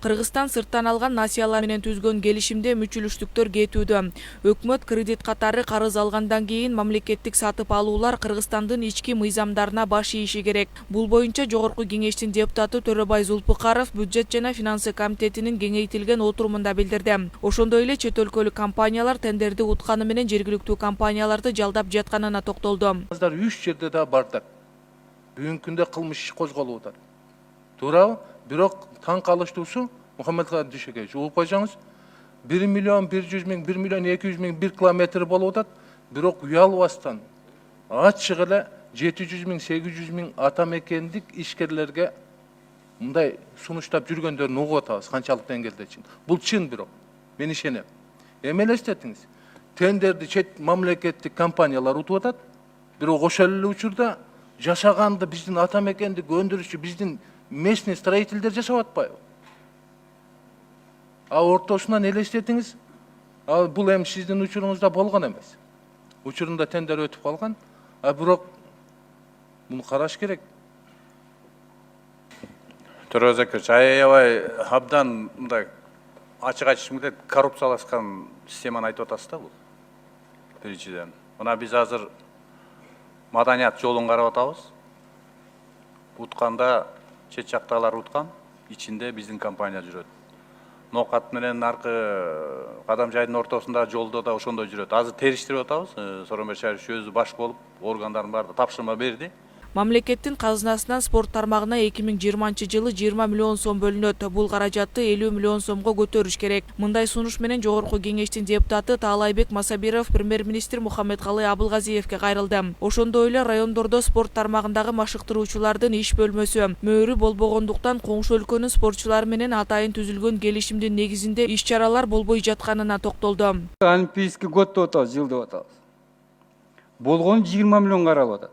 Кыргызстан сырттан алган насыялар менен түзгөн келишимде мүчүлүштүктөр кетүүдө. Өкмөт кредит катары карыз алгандан кийин мамлекеттик сатып алуулар Кыргызстандын ички мыйзамдарына баш ийиши керек. Бул боюнча Жогорку Кеңештин депутаты Төрөбай Зулпукаров бюджет жана финансы комитетинин кеңейтилген отурумунда билдирди. Ошондой эле чет өлкөлүк компаниялар тендерди утканы менен жергиликтүү компанияларды жалдап жатканына токтолду. 3 жерде да бардык. Бүгүнкү күндө кылмыш иши козголуп атат. Туурабы? Бирок таң калыштуусу Мухаммедкалый Дүйшөкеевич угуп койсоңуз 1 миллион 100 миң, 1 миллион 200 миң 1 километр болуп атат. Бирок уялбастан ачык эле 700 миң 800 миң ата мекендик ишкерлерге мындай сунуштап жүргөндөрүн угуп атабыз канчалык деңгээлде чын. Бул чын бирок мен ишенем. Эми элестетиңиз. Тендерди чет мамлекеттик компаниялар утуп атат. Бирок ошол эле учурда жашаганды биздин ата мекендик өндүрүшчү биздин местный строительдер жашап атпайбы? Ортосунан элестетиңиз. Бул эми сиздин учуруңузда болгон эмес. Учурунда тендер өтүп калган. Бирок муну караш керек. Төрөбай Закирович, аябай абдан мындай ачык айтышым келет, коррупциялашкан системаны айтып атасыз да бул. Биринчиден. Мына биз азыр маданият жолун карап атабыз. Утканда чет жактагылар уткан, ичинде биздин компания жүрөт. Нокат менен аркы Кадамжайдын ортосунда жолдо да ошондой жүрөт. Азыр териштирип атабыз. Сооронбай Шарипович өзү баш болуп, органдардын баардыгы тапшырма берди. Мамлекеттин казынасынан спорт тармагына 2020 жылы 20 миллион сом бөлүнөт. Бул каражатты 50 миллион сомго көтөрүш керек. Мындай сунуш менен Жогорку Кеңештин депутаты Таалайбек Масабиров премьер-министр Мухаммедкалый Абылгазиевке кайрылды. Ошондой эле райондордо спорт тармагындагы машыктыруучулардын иш бөлмөсү мөөрү болбогондуктан коңшу өлкөнүн спортчулары менен атайын түзүлгөн келишимдин негизинде иш-чаралар болбой жатканына токтолду. Олимпийский год деп атабыз, жыл деп атабыз. Болгон 20 миллион каралып атат.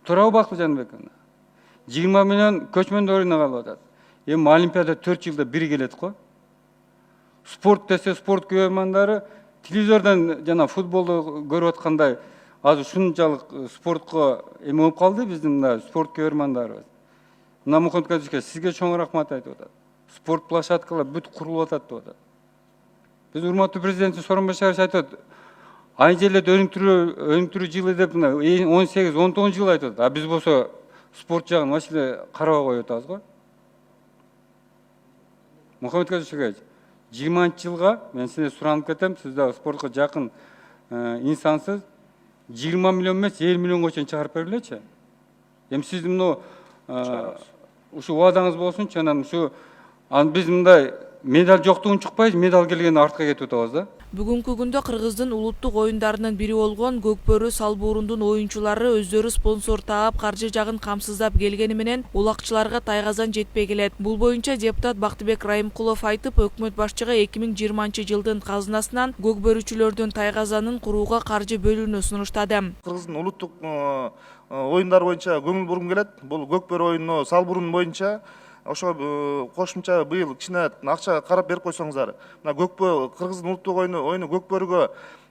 Туурабы Бактыбек Жаныбековна? 20 миллион көчмөндөр калып атат. Эми Олимпиада 4 жылда бир келет го. Спорт десе спорт көрөрмандары телевизордон жана футболду көрүп аткандай азыр ушунчалык спортко эме болуп калды биздин спорт көрөрмандарыбыз. Мына Мухаммед Казичке сизге чоң рахмат айтып атат. Спорт площадкалар бүт курулуп атат деп атат. Биз урматтуу президентибиз Сооронбай Шарипович айтат. Айын жерлерде өнүктүрүү жылы деп 18-19 жыл айтат. Биз болсо спорт жагын вообще карабай коюп атабыз го. Мухаммед Казичевич, 20-жылга мен сизден суранып кетем, сиз да спортко жакын инсансыз. 20 миллион эмес, 50 миллионго чейин чыгарып бергилечи. Эми сиздин ушу убадаңыз болсунчу, анан ушу биз мындай медаль жоктугун чукпайбыз, медаль келгенде артка кетип атабыз да. Бүгүнкү күндө Кыргыздын улуттук оюндарынын бири болгон Көкбөрү салбуурундун оюнчулары өздөрү спонсор таап, каржы жагын камсыздап келгени менен улакчыларга тайгазан жетпей келет. Бул боюнча депутат Бактыбек Райымкулов айтып, өкмөт башчыга 2020 жылдын казынасынан көкбөрүчүлөрдүн тайгазанын курууга каржы бөлүүнү сунуштады. Кыргыздын улуттук оюндар боюнча көңүл бургум келет. Бул Көкбөрү оюну салбурун боюнча ошо кошумча быйыл кичине акча карап берип койсоңуздар. Мына Көкбөрү Кыргыздын улуттук оюну Көкбөрүгө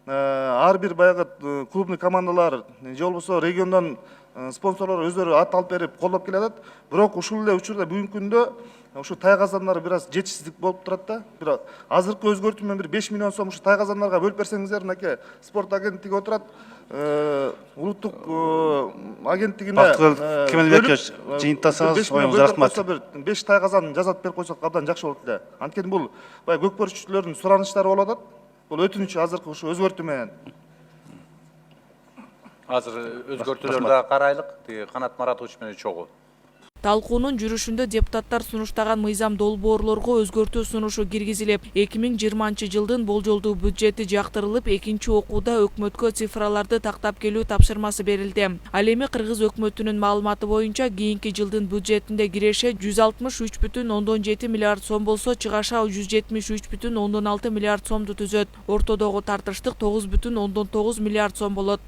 ар бир баягы клубный командалар же болбосо региондон спонсорлор өздөрү ат алып берип колдоп келатат. Бирок ушул эле учурда бүгүнкү күндө ушу тайгазандар бир аз жетишсиздик болуп турат да. Бирок азыркы өзгөртүү менен бир 5 миллион сом ушу тайгазандарга бөлүп берсеңиздер, мынакей спорт агенттиги отурат. Улуттук агенттигине Бактыбек Кемелбекович, жыйынтасаңыз оюңузга рахмат. 5 тайгазан жасап берип койсок абдан жакшы болот эле. Анткени бул баягы көкбөрүчүлөрдүн сураныштары болуп атат. Бул өтүнүч азыркы ушу өзгөртүү менен. Азыр өзгөртүүлөрдү да карайлык. Канат Маратович менен чогуу. Талкуунун жүрүшүндө депутаттар сунуштаган мыйзам долбоорлорго өзгөртүү сунушу киргизилип, 2020 жылдын болжолдуу бюджети жактырылып, экинчи окууда өкмөткө цифраларды тактап келүү тапшырмасы берилди. Ал эми Кыргыз өкмөтүнүн маалыматы боюнча кийинки жылдын бюджетинде киреше 163,7 миллиард сом болсо, чыгаша 173,6 миллиард сомду түзөт. Ортодогу тартыштык 9,9 миллиард сом болот.